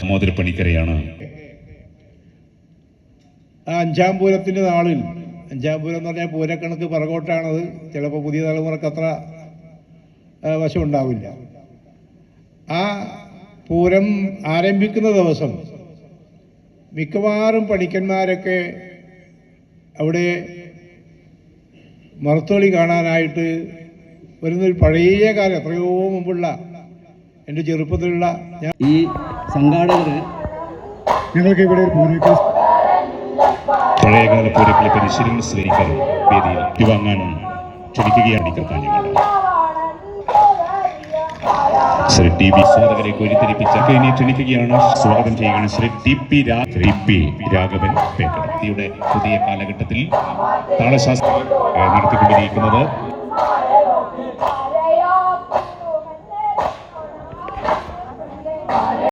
മോതിരപ്പണിക്കരെയാണ്. അഞ്ചാം പൂരത്തിൻ്റെ നാളിൽ, അഞ്ചാം പൂരം എന്ന് പറഞ്ഞാൽ പൂരക്കണക്ക് പുറകോട്ടാണത്. ചിലപ്പോൾ പുതിയ തലമുറക്ക് അത്ര വശം ഉണ്ടാവില്ല. ആ പൂരം ആരംഭിക്കുന്ന ദിവസം മിക്കവാറും പണിക്കന്മാരൊക്കെ അവിടെ മറുത്തോളി കാണാനായിട്ട് വരുന്നൊരു പഴയ കാലം, എത്രയോ മുമ്പുള്ള എൻ്റെ ചെറുപ്പത്തിലുള്ള ഈ സംഘാടകർ ഞങ്ങൾക്ക് ഇവിടെ പഴയകാല പൂരക്കളി പരിശീലന ശ്രമിക്കാൻ വേദിയിൽ വാങ്ങാൻ ക്ഷണിക്കുകയാണ് കർത്താഞ്ഞങ്ങളുടെ ശ്രീ ടി പി സ്വാഗതരെ കോരിത്തിരിപ്പിച്ച ഇനി ക്ഷണിക്കുകയാണ്, സ്വാഗതം ചെയ്യുകയാണ് ശ്രീ ടി പി രാഘവൻ പേക്കടത്തിയുടെ പുതിയ കാലഘട്ടത്തിൽ താളശാസ്ത്രം നടത്തിക്കൊണ്ടിരിക്കുന്നത്.